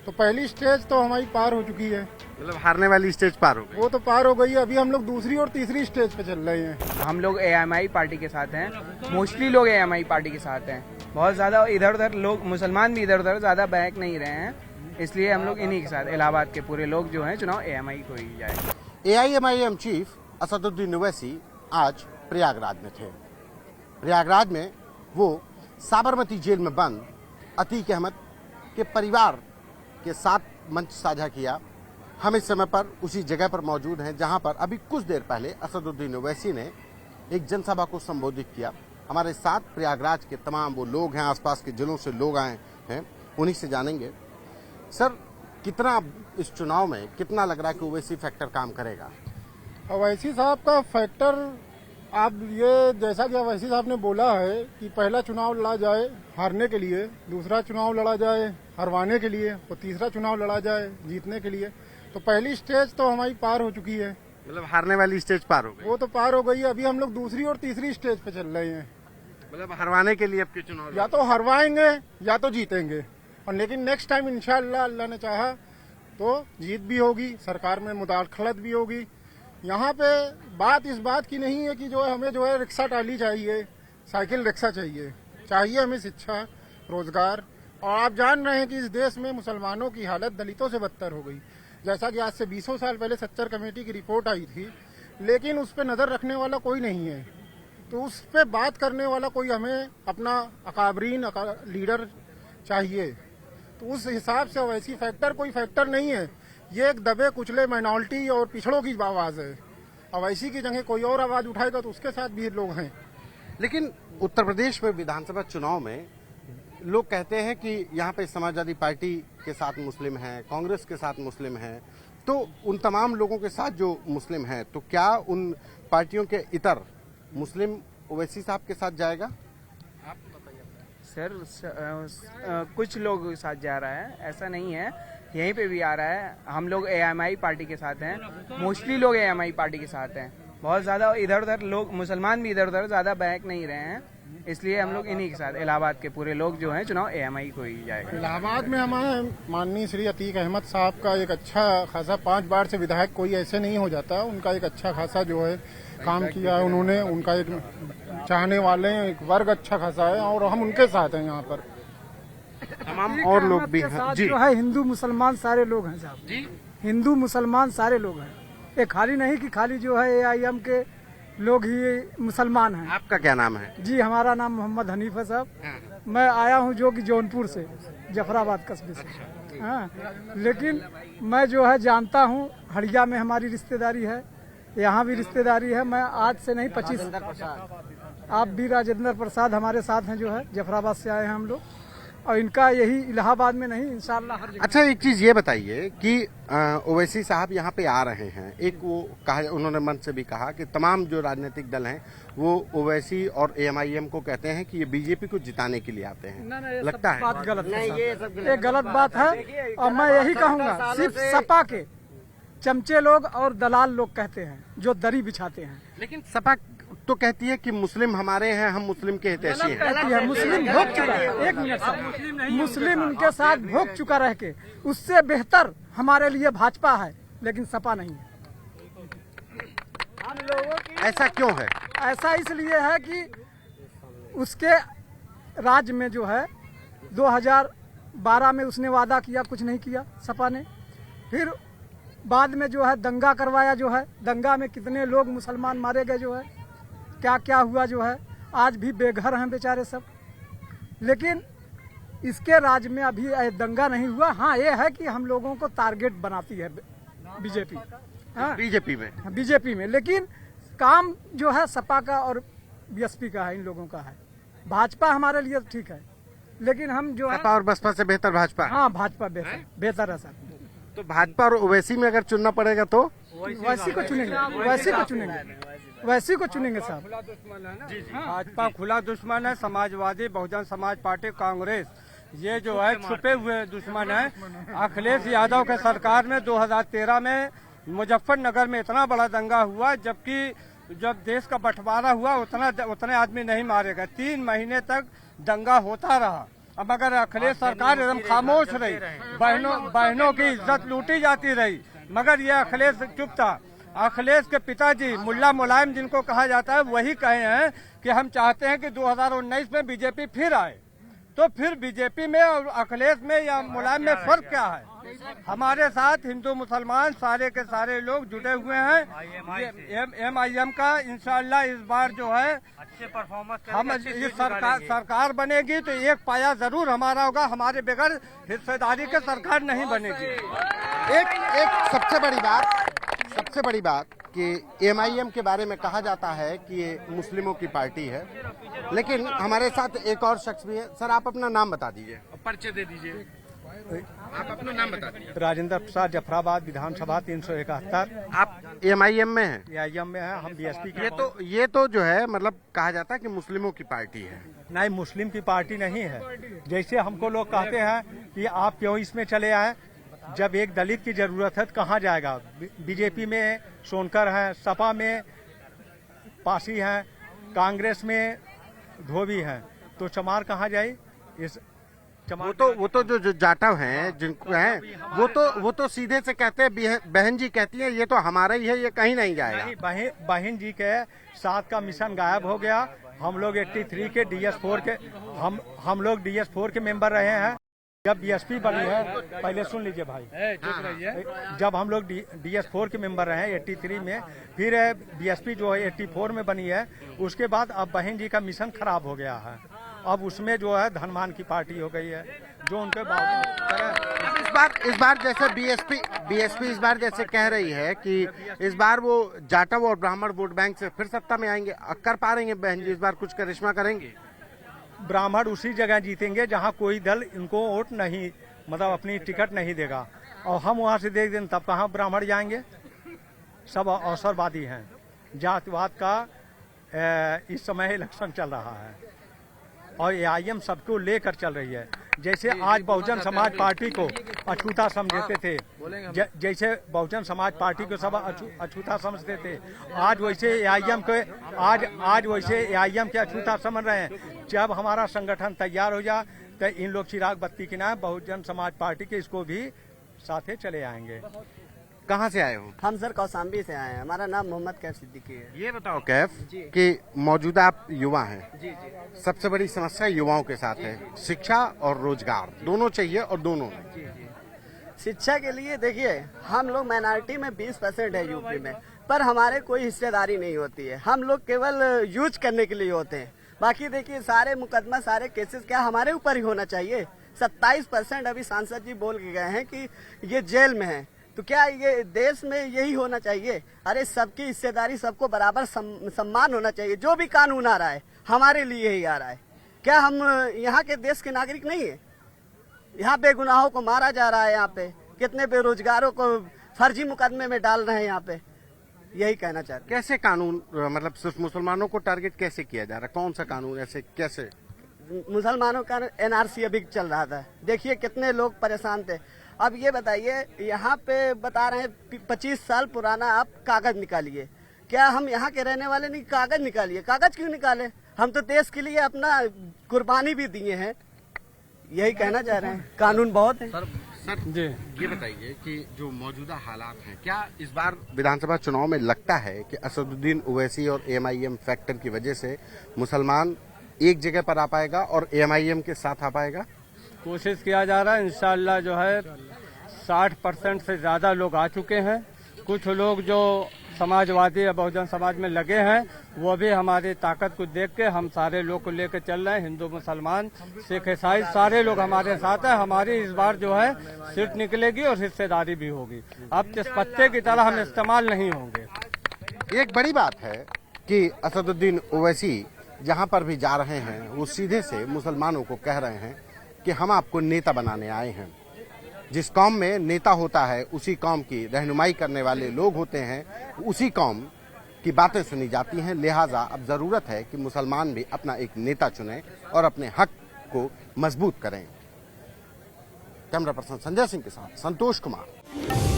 तो पहली स्टेज तो हमारी पार हो चुकी है। मतलब हारने वाली स्टेज पार हो गई। वो तो पार हो गई, अभी हम लोग दूसरी और तीसरी स्टेज पे चल रहे हैं। हम लोग एएमआई पार्टी के साथ हैं, मोस्टली लोग एएमआई पार्टी के साथ हैं। बहुत ज़्यादा इधर उधर लोग, मुसलमान भी इधर उधर ज़्यादा बहक नहीं रहे हैं, इसलिए हम लोग इन्हीं के साथ, इलाहाबाद के पूरे लोग जो हैं चुनाव एएमआई को ही जाए। एआईएमआईएम चीफ असदुद्दीन ओवैसी आज प्रयागराज में थे। प्रयागराज में वो साबरमती जेल में बंद अतीक अहमद के परिवार के साथ मंच साझा किया। हम इस समय पर उसी जगह पर मौजूद हैं जहां पर अभी कुछ देर पहले असदुद्दीन ओवैसी ने एक जनसभा को संबोधित किया। हमारे साथ प्रयागराज के तमाम वो लोग हैं, आसपास के जिलों से लोग आए हैं, उन्हीं से जानेंगे। सर, कितना इस चुनाव में कितना लग रहा है कि ओवैसी फैक्टर काम करेगा? अवैसी साहब का फैक्टर, आप ये जैसा कि अवैसी साहब ने बोला है कि पहला चुनाव लड़ा जाए हारने के लिए, दूसरा चुनाव लड़ा जाए हरवाने के लिए और तीसरा चुनाव लड़ा जाए जीतने के लिए, तो पहली स्टेज तो हमारी पार हो चुकी है। मतलब हारने वाली स्टेज पार हो गई। वो तो पार हो गई, अभी हम लोग दूसरी और तीसरी स्टेज पे चल रहे हैं। मतलब हरवाने के लिए आपके चुनाव या तो हरवाएंगे या तो जीतेंगे, और लेकिन नेक्स्ट टाइम इंशाअल्लाह अल्लाह ने चाहा तो जीत भी होगी, सरकार में मुदाखलत भी होगी। यहाँ पे बात इस बात की नहीं है कि जो है हमें जो है रिक्शा टाली चाहिए, साइकिल रिक्शा चाहिए हमें शिक्षा, रोजगार। और आप जान रहे हैं कि इस देश में मुसलमानों की हालत दलितों से बदतर हो गई। जैसा कि आज से 20 साल पहले सच्चर कमेटी की रिपोर्ट आई थी, लेकिन उस पर नजर रखने वाला कोई नहीं है, तो उस पर बात करने वाला कोई हमें अपना अकाबरीन लीडर चाहिए। तो उस हिसाब से अवैसी फैक्टर कोई फैक्टर नहीं है, ये एक दबे कुचले माइनॉरिटी और पिछड़ों की आवाज है। अवैसी की जगह कोई और आवाज उठाएगा तो उसके साथ भी लोग हैं। लेकिन उत्तर प्रदेश में विधानसभा चुनाव में लोग कहते हैं कि यहाँ पे समाजवादी पार्टी के साथ मुस्लिम हैं, कांग्रेस के साथ मुस्लिम हैं, तो उन तमाम लोगों के साथ जो मुस्लिम हैं, तो क्या उन पार्टियों के इतर मुस्लिम ओवैसी साहब के साथ जाएगा? सर, कुछ लोग साथ जा रहा है, ऐसा नहीं है, यहीं पे भी आ रहा है। हम लोग एएमआई पार्टी के साथ हैं, मोस्टली लोग एएमआई पार्टी के साथ हैं। बहुत ज़्यादा इधर उधर लोग, मुसलमान भी इधर उधर ज़्यादा बहक नहीं रहे हैं, इसलिए हम लोग इन्हीं के साथ, इलाहाबाद के पूरे लोग जो हैं चुनाव एएमआई को ही जाएगा। इलाहाबाद में हमारे माननीय श्री अतीक अहमद साहब का एक अच्छा खासा 5 बार से विधायक कोई ऐसे नहीं हो जाता, उनका एक अच्छा खासा जो है काम किया है उन्होंने, उनका एक चाहने वाले एक वर्ग अच्छा खासा है और हम उनके साथ हैं। यहाँ पर तमाम और लोग भी हैं जी। जो है हिंदू मुसलमान सारे लोग हैं साहब जी, हिंदू मुसलमान सारे लोग हैं। ये खाली नहीं कि खाली जो है एआईएम के लोग ही मुसलमान हैं। आपका क्या नाम है? जी, हमारा नाम मोहम्मद हनीफ है साहब। मैं आया हूँ जो कि जौनपुर से, जफराबाद कस्बे से। हाँ, लेकिन मैं जो है जानता हूँ, हड़िया में हमारी रिश्तेदारी है, यहाँ भी रिश्तेदारी है। मैं आज से नहीं 25, आप भी राजेंद्र प्रसाद हमारे साथ हैं, जो है जफराबाद से आए हैं हम लोग, और इनका यही इलाहाबाद में नहीं इंशाल्लाह हर जगह। अच्छा, एक चीज ये बताइए कि ओवैसी साहब यहाँ पे आ रहे हैं, एक वो कहा, उन्होंने मन से भी कहा कि तमाम जो राजनीतिक दल हैं वो ओवैसी और एएमआईएम को कहते हैं कि ये बीजेपी को जिताने के लिए आते हैं। नहीं, लगता है बात गलत है, ये गलत बात है। और मैं यही कहूँगा, सिर्फ सपा के चमचे लोग और दलाल लोग कहते हैं, जो दरी बिछाते हैं। लेकिन सपा तो कहती है कि मुस्लिम हमारे हैं, हम मुस्लिम के हितैषी हैं। कहती है मुस्लिम भोग चुका है, एक मिनट सर, मुस्लिम उनके साथ भोग चुका रह के, उससे बेहतर हमारे लिए भाजपा है, लेकिन सपा नहीं है। ऐसा क्यों है? ऐसा इसलिए है कि उसके राज्य में जो है 2012 में उसने वादा किया, कुछ नहीं किया सपा ने। फिर बाद में जो है दंगा करवाया, जो है दंगा में कितने लोग मुसलमान मारे गए, जो है क्या क्या हुआ, जो है आज भी बेघर हैं बेचारे सब। लेकिन इसके राज्य में अभी दंगा नहीं हुआ। हाँ, ये है कि हम लोगों को टारगेट बनाती है बीजेपी। हाँ, बीजेपी में, लेकिन काम जो है सपा का और बीएसपी का है, इन लोगों का है। भाजपा हमारे लिए ठीक है, लेकिन हम जो है सपा और बसपा से बेहतर भाजपा है। हाँ, भाजपा बेहतर है सर। तो भाजपा और ओवैसी में अगर चुनना पड़ेगा तो वैसी को चुनेंगे, वैसी को चुनेंगे साहब। भाजपा खुला दुश्मन है, समाजवादी, बहुजन समाज पार्टी, कांग्रेस, ये जो है छुपे हुए दुश्मन है। अखिलेश यादव के सरकार में 2013 में मुजफ्फरनगर में इतना बड़ा दंगा हुआ, जबकि जब देश का बंटवारा हुआ उतने आदमी नहीं मारे गए। 3 महीने तक दंगा होता रहा मगर अखिलेश सरकार एकदम खामोश रही। बहनों की इज्जत लूटी जाती रही, मगर ये अखिलेश चुप था। अखिलेश के पिताजी मुल्ला मुलायम जिनको कहा जाता है, वही कहे हैं कि हम चाहते हैं कि 2019 में बीजेपी फिर आए। तो फिर बीजेपी में और अखिलेश में या मुलायम में फर्क क्या है? हमारे साथ हिंदू मुसलमान सारे के सारे लोग जुड़े हुए हैं। MIM का इंशाअल्लाह इस बार जो है अच्छे परफॉर्मेंस हम इस सरकार बनेगी तो एक पाया जरूर हमारा होगा। हमारे बगैर हिस्सेदारी के सरकार नहीं बनेगी। एक सबसे बड़ी बात कि MIM के बारे में कहा जाता है कि ये मुस्लिमों की पार्टी है, लेकिन हमारे साथ एक और शख्स भी है। सर, आप अपना नाम बता दीजिए, परिचय दे दीजिए। आप अपना नाम बता दीजिए। राजेंद्र प्रसाद, जफराबाद विधानसभा 371। आप MIM में हैं? MIM में है, हम BSP के। ये तो जो है मतलब कहा जाता है कि मुस्लिमों की पार्टी है। नहीं, मुस्लिम की पार्टी नहीं है। जैसे हमको लोग कहते हैं कि आप क्यों इसमें चले आए, जब एक दलित की जरूरत है तो कहाँ जाएगा? बीजेपी में सोनकर है, सपा में पासी है, कांग्रेस में धोबी है, तो चमार कहाँ जाए? इस वो तो जो जाटव हैं जिनको हैं वो तो सीधे से कहते हैं, बहन जी कहती है ये तो हमारा ही है, ये कहीं नहीं जाएगा। नहीं, बहन जी के साथ का मिशन गायब हो गया। हम लोग 83 के DS4 के हम लोग DS4 के मेंबर रहे हैं। जब BSP बनी है, पहले सुन लीजिए भाई, जब हम लोग DS4 के मेंबर रहे 83 में, फिर BSP जो है 84 में बनी है। उसके बाद अब बहन जी का मिशन खराब हो गया है। अब उसमें जो है धनमान की पार्टी हो गई है, जो उनके इस बार जैसे BSP इस बार जैसे कह रही है कि इस बार वो जाटव और ब्राह्मण वोट बैंक से फिर सत्ता में आएंगे। कर पा रही है बहन जी इस बार कुछ करिश्मा करेंगे? ब्राह्मण उसी जगह जीतेंगे जहां कोई दल इनको वोट नहीं, मतलब अपनी टिकट नहीं देगा, और हम वहां से देख दें तब कहां ब्राह्मण जाएंगे? सब अवसरवादी हैं। जातिवाद का इस समय इलेक्शन चल रहा है और MIM सबको लेकर चल रही है। जैसे आज बहुजन समाज पार्टी को अछूता समझते थे, जैसे बहुजन समाज पार्टी को सब अछूता समझते थे, आज वैसे MIM के अछूता समझ रहे हैं। जब हमारा संगठन तैयार हो जाए तो इन लोग चिराग बत्ती के नाम बहुजन समाज पार्टी के इसको भी साथे चले आएंगे। कहाँ से आए हो? हम सर कौसाम्बी से आए हैं। हमारा नाम मोहम्मद कैफ सिद्दीकी है। ये बताओ कैफ कि मौजूदा आप युवा हैं। जी जी। सबसे बड़ी समस्या युवाओं के साथ है, शिक्षा और रोजगार दोनों चाहिए और दोनों जी जी। शिक्षा के लिए देखिए, हम लोग माइनॉरिटी में 20% है यूपी में, पर हमारे कोई हिस्सेदारी नहीं होती है। हम लोग केवल यूज करने के लिए होते हैं। बाकी देखिए सारे मुकदमा सारे केसेस क्या हमारे ऊपर ही होना चाहिए? 27% अभी सांसद जी बोल के गए हैं कि ये जेल में है, तो क्या ये देश में यही होना चाहिए? अरे सबकी हिस्सेदारी, सबको बराबर सम्मान होना चाहिए। जो भी कानून आ रहा है हमारे लिए ही आ रहा है। क्या हम यहाँ के देश के नागरिक नहीं है? यहाँ बेगुनाहों को मारा जा रहा है, यहाँ पे कितने बेरोजगारों को फर्जी मुकदमे में डाल रहे हैं। यहाँ पे यही कहना चाहते हैं। कैसे कानून, मतलब सिर्फ मुसलमानों को टारगेट कैसे किया जा रहा है? कौन सा कानून ऐसे कैसे? मुसलमानों का NRC अभी चल रहा था, देखिए कितने लोग परेशान थे। अब ये बताइए, यहाँ पे बता रहे हैं 25 साल पुराना आप कागज निकालिए। क्या हम यहाँ के रहने वाले नहीं? कागज निकालिए। कागज क्यों निकाले? हम तो देश के लिए अपना कुर्बानी भी दिए हैं। यही कहना चाह रहे हैं। कानून बहुत है। सर जी, ये बताइए कि जो मौजूदा हालात हैं, क्या इस बार विधानसभा चुनाव में लगता है कि असदुद्दीन ओवैसी और MIM फैक्टर की वजह से मुसलमान एक जगह पर आ पाएगा और MIM के साथ आ पाएगा? कोशिश किया जा रहा है। इंशाअल्लाह जो है 60% से ज्यादा लोग आ चुके हैं। कुछ लोग जो समाजवादी या बहुजन समाज में लगे हैं, वो भी हमारी ताकत को देख के हम सारे लोग को लेकर चल रहे हैं। हिंदू मुसलमान सिख ईसाई सारे लोग हमारे साथ हैं। हमारी इस बार जो है सीट निकलेगी और हिस्सेदारी भी होगी। अब इस पत्ते की तरह हम इस्तेमाल नहीं होंगे। एक बड़ी बात है कि असदुद्दीन ओवैसी जहां पर भी जा रहे हैं वो सीधे से मुसलमानों को कह रहे हैं कि हम आपको नेता बनाने आए हैं। जिस कौम में नेता होता है उसी कौम की रहनुमाई करने वाले लोग होते हैं, उसी कौम की बातें सुनी जाती हैं। लिहाजा अब जरूरत है कि मुसलमान भी अपना एक नेता चुनें और अपने हक को मजबूत करें। कैमरा पर्सन संजय सिंह के साथ संतोष कुमार।